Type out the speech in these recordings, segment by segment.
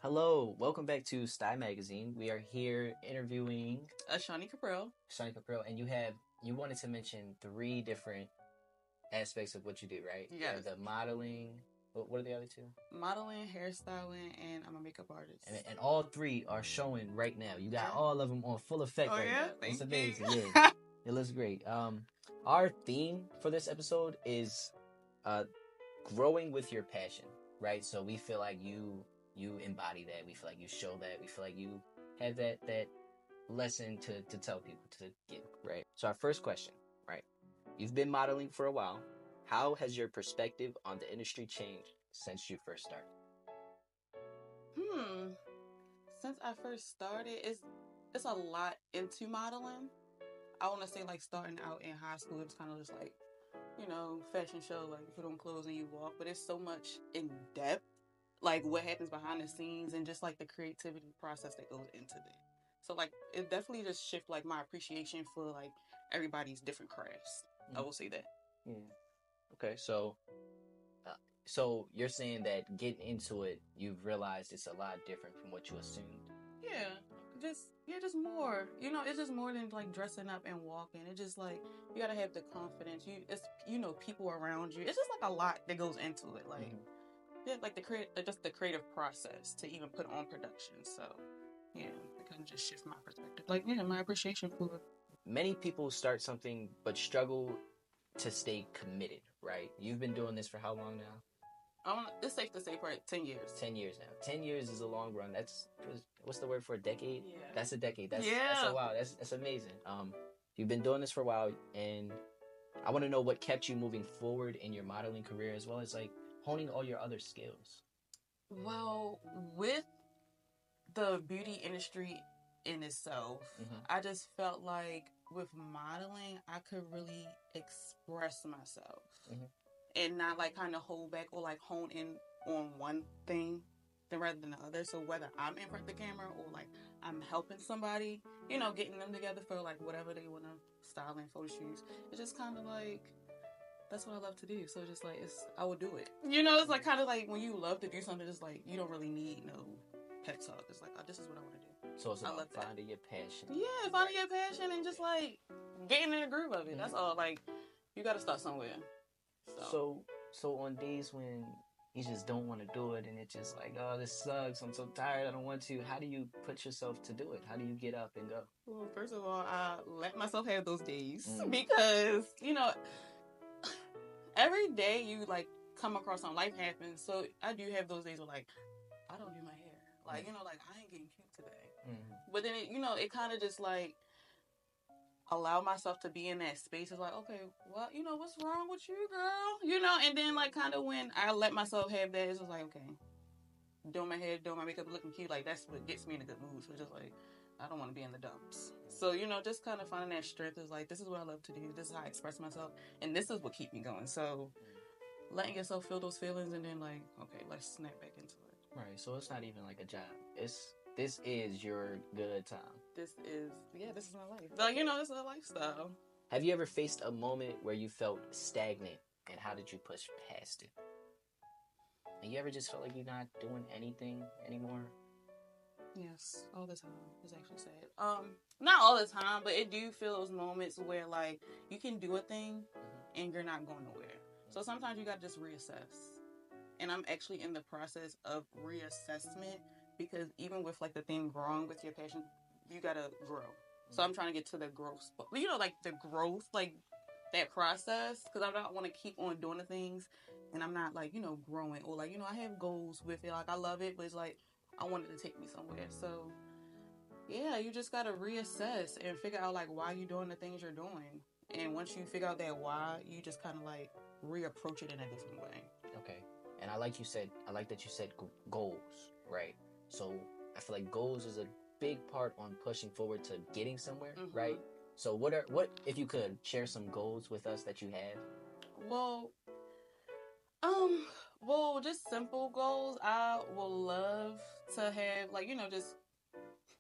Hello, welcome back to Style Magazine. We are here interviewing Ashani Caprial. Ashani Caprial, and you wanted to mention three different aspects of what you do, right? Yes. The modeling. What are the other two? Modeling, hairstyling, and I'm a makeup artist. And all three are showing right now. You got Yeah. all of them on full effect right yeah? now. It's Thank amazing. you. Yeah, it looks great. Our theme for this episode is growing with your passion, right? So we feel like you embody that. We feel like you show that. We feel like you have that lesson to tell people to get, right? So our first question, right? You've been modeling for a while. How has your perspective on the industry changed since you first started? Since I first started, it's a lot into modeling. I want to say like starting out in high school, it's kind of just like, fashion show, like you put on clothes and you walk, but it's so much in depth, like what happens behind the scenes and just like the creativity process that goes into it. So like it definitely just shift like my appreciation for like everybody's different crafts. I will say that. Yeah. Okay, so you're saying that getting into it, you've realized it's a lot different from what you assumed. Just more. It's just more than like dressing up and walking. It's just like you gotta have the confidence. It's people around you. It's just like a lot that goes into it. Like like just the creative process to even put on production. So yeah, it kind of just shift my perspective. Like my appreciation for it. Many people start something but struggle to stay committed, right? You've been doing this for how long now? It's safe to say for 10 years. 10 years now. 10 years is a long run. What's the word for a decade? Yeah. That's a decade. That's Yeah. a wow. That's amazing. You've been doing this for a while, and I want to know what kept you moving forward in your modeling career, as well as like honing all your other skills. Well, with the beauty industry in itself, I just felt like with modeling, I could really express myself and not like kind of hold back or like hone in on one thing than rather than the other. So whether I'm in front of the camera or like I'm helping somebody, getting them together for like whatever they want to style and photo shoots, it's just kind of like that's what I love to do. So just like I would do it. It's like kind of like when you love to do something, it's like you don't really need no pep talk. It's like, oh, this is what I want to do. So it's about finding your passion. Yeah, finding your passion and just like getting in the groove of it. That's all. Like you got to start somewhere. So on days when you just don't want to do it and it's just like, oh, this sucks, I'm so tired, I don't want to, how do you put yourself to do it? How do you get up and go? Well, first of all, I let myself have those days because every day you like come across something, life happens. So I do have those days where like I don't do my hair, like like I ain't getting cute today. But then it kind of just like allow myself to be in that space. It's like, okay, well, what's wrong with you, girl? And then like kind of when I let myself have that, it's just like, okay, doing my hair, doing my makeup, looking cute, like that's what gets me in a good mood. So it's just like I don't want to be in the dumps. So just kind of finding that strength is like, this is what I love to do. This is how I express myself, and this is what keeps me going. So letting yourself feel those feelings, and then like, okay, let's snap back into it. Right. So it's not even like a job. This is your good time. This is my life. Like, this is a lifestyle. Have you ever faced a moment where you felt stagnant, and how did you push past it? And you ever just felt like you're not doing anything anymore? Yes, all the time. It's actually sad. Not all the time, but it do feel those moments where like you can do a thing and you're not going nowhere. So sometimes you gotta just reassess. And I'm actually in the process of reassessment because even with like the thing growing with your passion, you gotta grow. So I'm trying to get to the growth spot. Like the growth, like that process, because I don't want to keep on doing the things and I'm not like, growing or like, I have goals with it. Like I love it, but it's like I want it to take me somewhere. So yeah, you just gotta reassess and figure out like why you're doing the things you're doing. And once you figure out that why, you just kind of like reapproach it in a different way. Okay. And I like that you said goals, right? So I feel like goals is a big part on pushing forward to getting somewhere, right? So what if you could share some goals with us that you have? Well, just simple goals. I would love to have like, just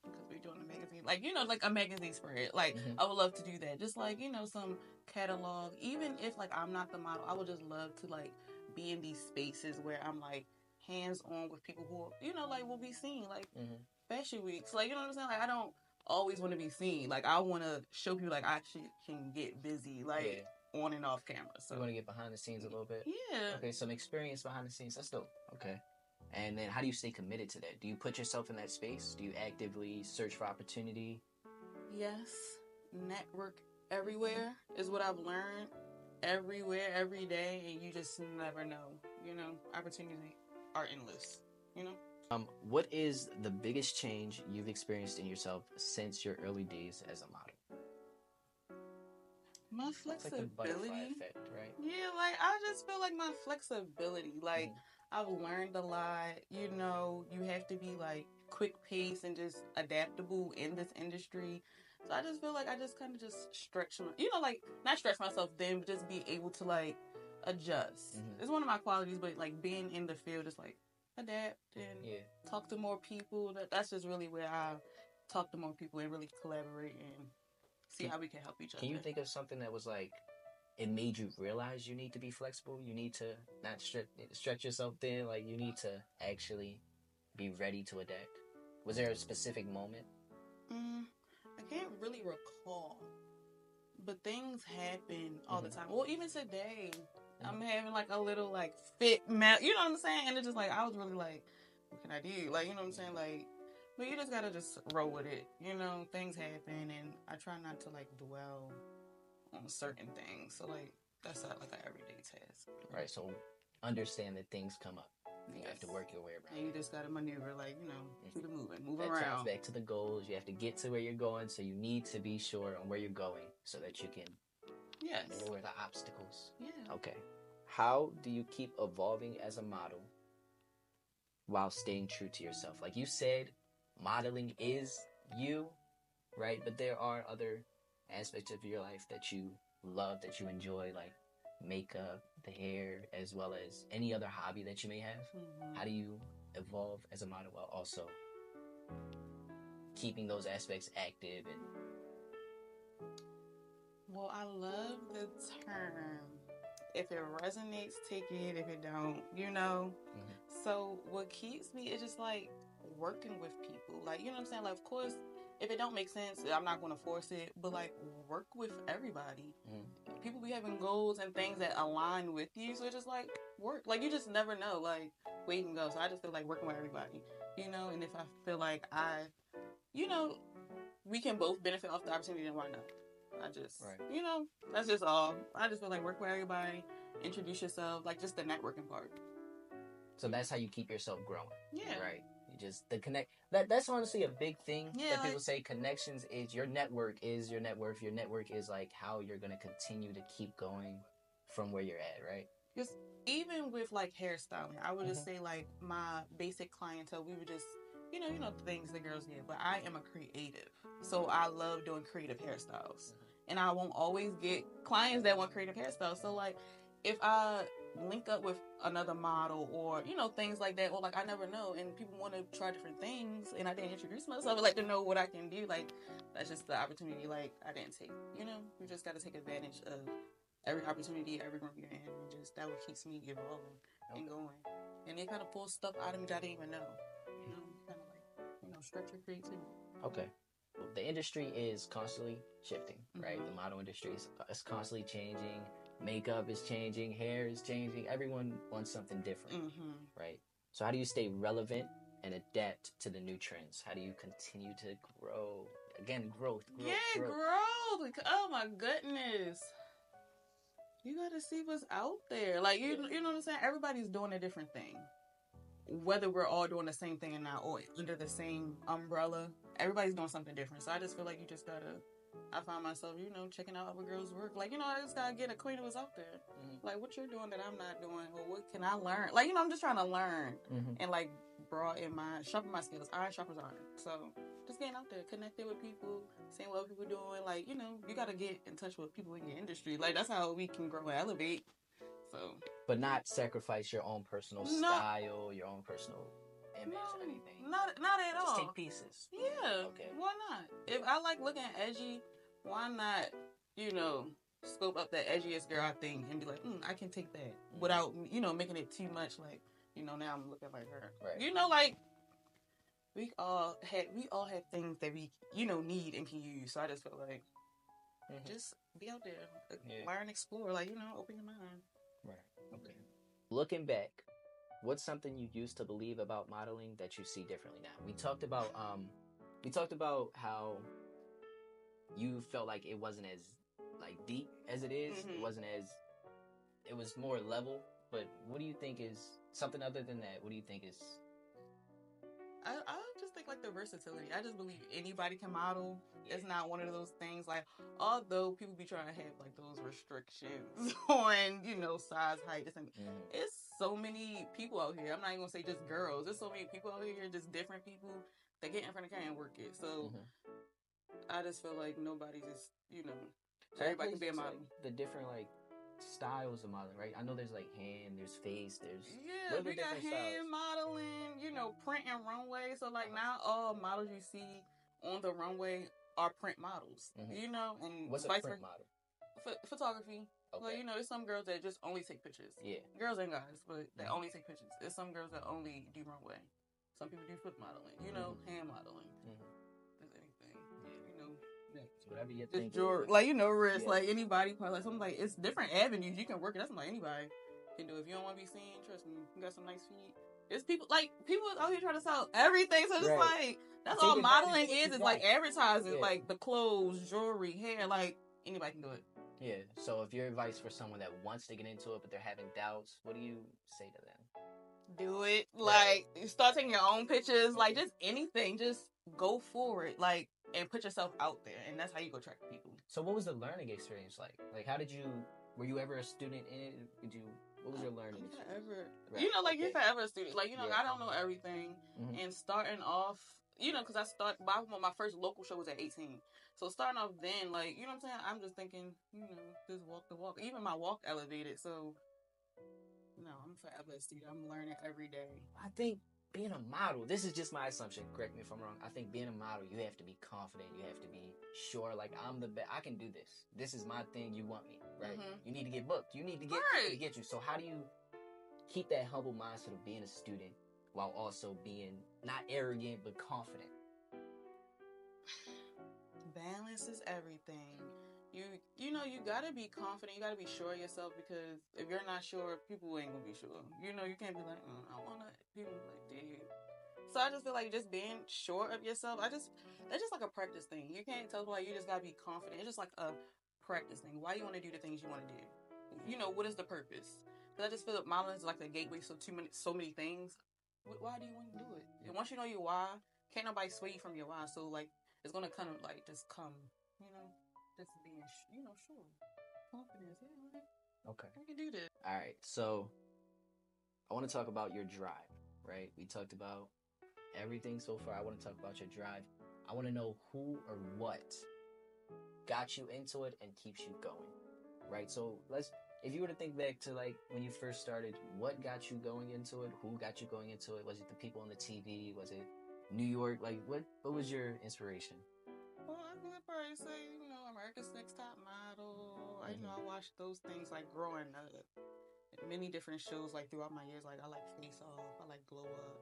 because we're doing a magazine, like, like a magazine spread. Like, I would love to do that. Just like, some catalog. Even if like I'm not the model, I would just love to like be in these spaces where I'm like hands on with people who, you know, like will be seen, like fashion weeks. Like, you know what I'm saying? Like, I don't always want to be seen. Like, I want to show people, like, I actually can get busy, like, on and off camera. So, you want to get behind the scenes a little bit? Yeah. Okay, some experience behind the scenes. That's dope. Okay. And then how do you stay committed to that? Do you put yourself in that space? Do you actively search for opportunity? Yes. Network everywhere is what I've learned. Everywhere, every day, and you just never know. You know, opportunities are endless. You know? What is the biggest change you've experienced in yourself since your early days as a model? My flexibility. It's like the butterfly effect, right? Yeah, like, I just feel like my flexibility. Like, I've learned a lot. You know, you have to be, like, quick pace and just adaptable in this industry. So I just feel like I just kind of just stretch, you know, like, not stretch myself then, but just be able to, like, adjust. It's one of my qualities, but, like, being in the field is, like, adapt and talk to more people. That's just really where I talk to more people and really collaborate and see how we can help each other. Can you think of something that was, like, it made you realize you need to be flexible? You need to not stretch yourself thin. Like, you need to actually be ready to adapt. Was there a specific moment? I can't really recall, but things happen all the time. Well, even today, I'm having like a little like fit mouth, you know what I'm saying? And it's just like, I was really like, what can I do? Like, you know what I'm saying? Like, but you just gotta just roll with it. You know, things happen, and I try not to like dwell on certain things. So like, that's not like an everyday task. Right. So understand that things come up. You have to work your way around. And you just gotta maneuver, like, you know, keep it moving that around. Ties back to the goals. You have to get to where you're going, so you need to be sure on where you're going so that you can lower the obstacles. Yeah. Okay. How do you keep evolving as a model while staying true to yourself? Like you said, modeling is you, right? But there are other aspects of your life that you love, that you enjoy, like makeup, the hair, as well as any other hobby that you may have. How do you evolve as a model while also keeping those aspects active? And well, I love the term, if it resonates, take it. If it don't, you know. So what keeps me is just like working with people, like, you know what I'm saying? Like, of course, if it don't make sense, I'm not going to force it, but like work with everybody. People be having goals and things that align with you, so it's just like work. Like, you just never know, like, where you can go. So I just feel like working with everybody, you know. And if I feel like you know, we can both benefit off the opportunity, then why not? I just, you know, that's just all. I just feel like work with everybody, introduce yourself, like just the networking part. So that's how you keep yourself growing. Yeah. Right. You just the connect. That's honestly a big thing that people like, say. Connections is your network. Is your network. Your network is like how you're gonna continue to keep going from where you're at. Right. Because even with like hairstyling, I would just say like my basic clientele, we would just, you know the things the girls get. But I am a creative, so I love doing creative hairstyles, and I won't always get clients that want creative hairstyles. So like, if I link up with another model or, you know, things like that, or like I never know, and people want to try different things and I didn't introduce myself, I'd like to know what I can do. Like, that's just the opportunity, like, I didn't take, you know. You just got to take advantage of every opportunity, every room you're in, and just that what keeps me evolving and going. And it kind of pulls stuff out of me that I didn't even know, you know. Kind of like, you know, stretch your creativity. Okay. Well, the industry is constantly shifting, right? The model industry is constantly changing. Makeup is changing, hair is changing. Everyone wants something different, right? So how do you stay relevant and adapt to the new trends? How do you continue to grow? Again, growth. Growth. Oh my goodness. You gotta see what's out there. Like, you know what I'm saying? Everybody's doing a different thing. Whether we're all doing the same thing or not, or under the same umbrella, everybody's doing something different. So I just feel like you just gotta, I find myself, you know, checking out other girls' work. Like, you know, I just gotta get acquainted with what's out there. Like, what you're doing that I'm not doing, or what can I learn? Like, you know, I'm just trying to learn and like broaden sharpen my skills. Iron sharpens iron. So just getting out there, connecting with people, seeing what people doing. Like, you know, you gotta get in touch with people in your industry. Like, that's how we can grow and elevate. So, but not sacrifice your own personal style, your own personal image, or anything. Not at all. Just take pieces. Yeah. Okay. Why not? If I like looking edgy, why not, you know, scope up that edgiest girl I think and be like, I can take that without, you know, making it too much like, now I'm looking like her. Right. Like we all have things that we need and can use. So I just feel like just be out there, learn, explore, like open your mind. Right. Okay. Looking back, what's something you used to believe about modeling that you see differently now? We talked about how you felt like it wasn't as like deep as it is. It wasn't as, it was more level. But what do you think is something other than that? What do you think is? I just think like the versatility. I just believe anybody can model. It's not one of those things like, although people be trying to have like those restrictions on size, height, it's so many people out here. I'm not even gonna say just girls. There's so many people out here, just different people that get in front of camera and work it. So I just feel like nobody's just So everybody can be a model. Like the different like styles of modeling, right? I know there's like hand, there's face, there's we got hand modeling, print and runway. So like not all models you see on the runway are print models, and what's a print model? Photography. Okay. Like there's some girls that just only take pictures. Yeah. Girls and guys, but they only take pictures. There's some girls that only do runway. Some people do foot modeling, hand modeling. There's anything, whatever you think. Like wrist, like anybody part, like something like it's different avenues you can work it. That's like anybody can do. If you don't want to be seen, trust me, you got some nice feet. It's people out here trying to sell everything, so it's like that's all modeling is like advertising, like the clothes, jewelry, hair, like anybody can do it. Yeah. So if your advice for someone that wants to get into it but they're having doubts, what do you say to them? Do it. Like you start taking your own pictures, like just anything, just go for it, like and put yourself out there, and that's how you go attract people. So what was the learning experience like? Like how did you? Were you ever a student in it? What was your learning experience? You're forever a student. Like I don't know everything, and starting off, because my first local show was at 18. So starting off then, like what I'm saying, I'm just thinking, just walk the walk. Even my walk elevated. So no, I'm forever a student. I'm learning every day. I think being a model, this is just my assumption, correct me if I'm wrong. I think being a model, you have to be confident. You have to be sure, like, I'm the best. I can do this. This is my thing. You want me, right? You need to get booked. You need to get people to get you. So how do you keep that humble mindset of being a student while also being not arrogant but confident? Balance is everything. You gotta be confident. You gotta be sure of yourself, because if you're not sure, people ain't gonna be sure. You can't be like, I wanna. People be like, dude. So I just feel like just being sure of yourself. That's just like a practice thing. You can't tell people like you just gotta be confident. It's just like a practice thing. Why you want to do the things you want to do? What is the purpose? Because I just feel that modeling is like the gateway. So many things. Why do you want to do it? And once you know your why, can't nobody sway you from your why. So like it's gonna kind of like just come. Just being sure. Confidence. Yeah. Okay. I can do this. All right. So I want to talk about your drive. Right? We talked about everything so far. I want to talk about your drive. I want to know who or what got you into it and keeps you going. Right? So if you were to think back to like when you first started, what got you going into it? Who got you going into it? Was it the people on the TV? Was it New York? Like what was your inspiration? Well, I could probably say, America's Next Top Model. I watched those things like growing up. Many different shows like throughout my years. Like I like Face Off. I like Glow Up.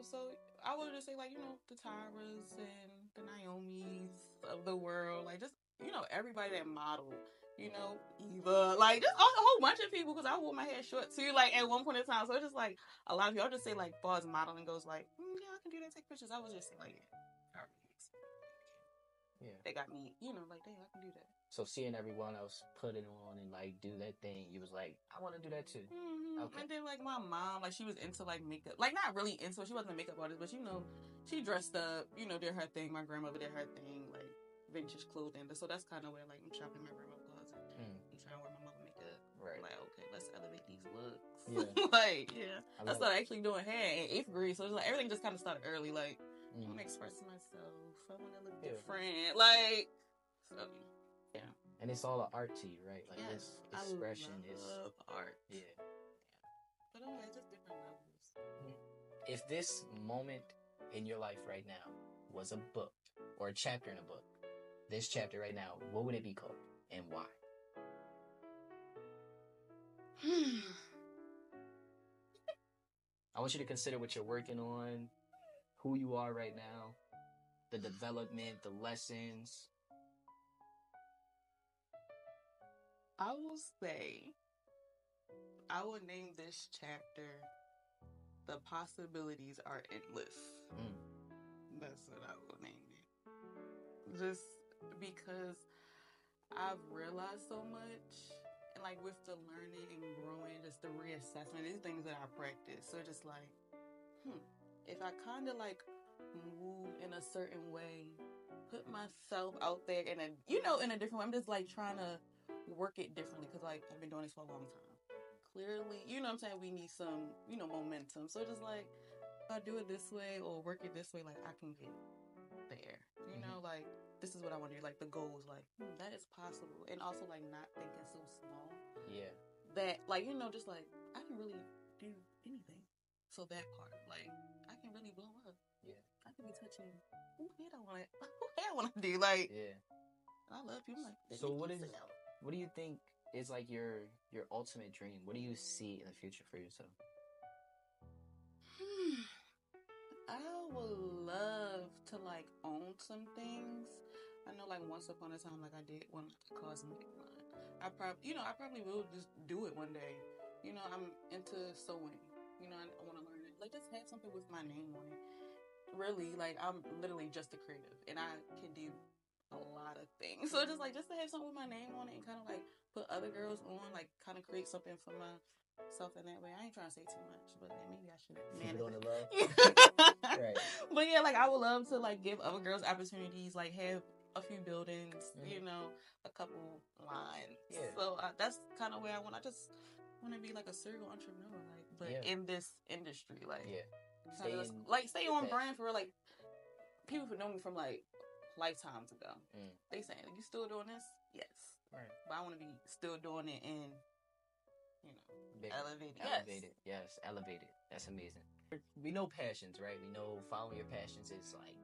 So I would just say like the Tyras and the Naomis of the world. Like just everybody that modeled. Eva. Like just a whole bunch of people, because I wore my hair short too. Like at one point in time, so it's just like a lot of people. I'll just say like, far as modeling goes, like yeah, I can do that. Take pictures. I was just say like. Yeah. They got me, like, dang, I can do that. So seeing everyone else put it on and, like, do that thing, you was like, I want to do that, too. Okay. And then, like, my mom, like, she was into, like, makeup. Like, not really into it. She wasn't a makeup artist, but, she dressed up, did her thing. My grandmother did her thing, like, vintage clothing. So that's kind of where, like, I'm shopping my grandma's closet. I'm trying to wear my mother makeup. Right. Like, okay, let's elevate these looks. Yeah. I started actually doing hair in 8th grade. So, it's like, everything just kind of started early, like, I want to express myself. I want to look different. Like, so, yeah. And it's all an art to you, right? Like, this expression I love art. Yeah. But it's just different levels. If this moment in your life right now was a book or a chapter in a book, this chapter right now, what would it be called and why? I want you to consider what you're working on, who you are right now, the development, the lessons. I will say, I will name this chapter, "The Possibilities Are Endless." That's what I will name it. Just because I've realized so much, and like with the learning and growing, just the reassessment, these things that I practice. So just like, if I kind of like move in a certain way, put myself out there in a, in a different way. I'm just like trying to work it differently because like I've been doing this for a long time. Clearly, what I'm saying, we need some, momentum. So just like, if I do it this way or work it this way, like I can get there. Like this is what I want to do. Like the goals, like that is possible, and also like not thinking so small. Yeah. That like just like I can really do anything. So that part, like I can really blow up. Yeah. I can be touching. Who I want to do? Like yeah. I love people. Like so what do you think is like your ultimate dream? What do you see in the future for yourself? I would love to like own some things. I know like once upon a time, like I did one cosmetic line. I probably will just do it one day. I'm into sewing. I want to learn it. Like just have something with my name on it. Really, like I'm literally just a creative, and I can do a lot of things. So just to have something with my name on it and kind of like put other girls on, like kind of create something for myself in that way. I ain't trying to say too much, but maybe I should. Keep it on the low. Right. But yeah, like I would love to like give other girls opportunities, like have a few buildings, a couple lines. Yeah. So that's kind of where I want. I just want to be like a serial entrepreneur, like, but in this industry, like, stay on brand for real. Like, people who know me from like lifetimes ago, they saying, "You still doing this?" Yes. Right. But I want to be still doing it and elevated. Yes, elevated. That's amazing. We know passions, right? We know following your passions is like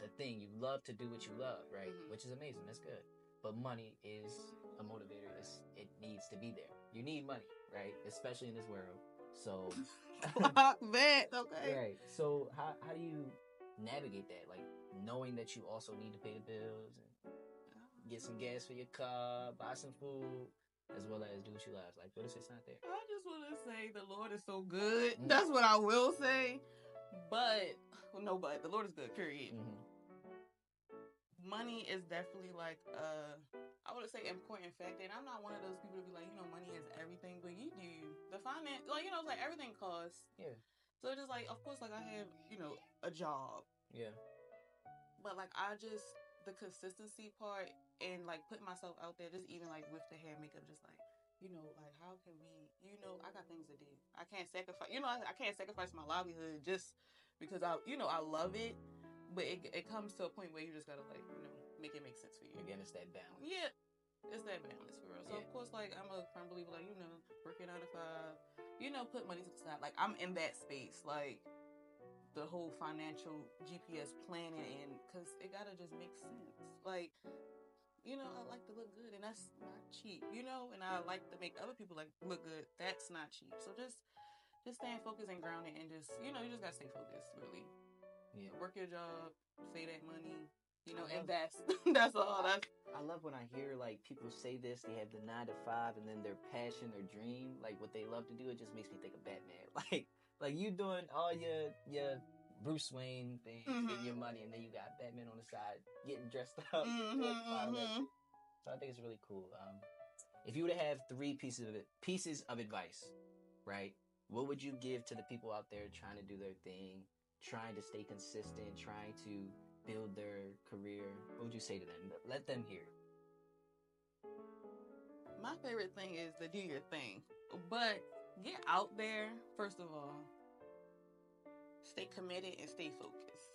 the thing. You love to do what you love, right? Which is amazing. That's good. But money is a motivator. It needs to be there. You need money, right? Especially in this world. So, man, okay. Right. So how do you navigate that? Like knowing that you also need to pay the bills and get some gas for your car, buy some food, as well as do what you love. Like, what if it's not there? I just want to say the Lord is so good. That's what I will say. But the Lord is good, period. Money is definitely like I would say important factor, and I'm not one of those people to be like, money is everything, but you do the finance, like it's like everything costs. Yeah. So it's just like, of course, like I have a job. Yeah. But like the consistency part and like putting myself out there, just even like with the hair makeup, just like like how can we, I got things to do. I can't sacrifice, I can't sacrifice my livelihood just because I love it. But it comes to a point where you just gotta like make it make sense for you. Again, it's that balance. Yeah, it's that balance for real. So of course, like I'm a firm believer, like working 9 to 5, put money to the side. Like I'm in that space, like the whole financial GPS planning, and because it gotta just make sense. Like I like to look good, and that's not cheap. And I like to make other people like look good. That's not cheap. So just staying focused and grounded, and just you just gotta stay focused, really. Yeah. Work your job, save that money, invest. That's all. I love when I hear like people say this. They have the 9 to 5, and then their passion, their dream, like what they love to do. It just makes me think of Batman. Like you doing all your Bruce Wayne things, getting your money, and then you got Batman on the side getting dressed up. So I think it's really cool. If you were to have 3 pieces of advice, right? What would you give to the people out there trying to do their thing? Trying to stay consistent, trying to build their career? What would you say to them? Let them hear. My favorite thing is to do your thing. But get out there, first of all. Stay committed and stay focused.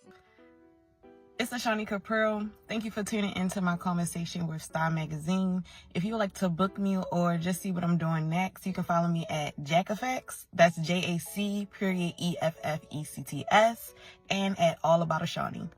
It's Ashani Caprial. Thank you for tuning into my conversation with Star Magazine. If you would like to book me or just see what I'm doing next, you can follow me at JackEffects. That's JAC_EFFECTS, and at All About Ashani.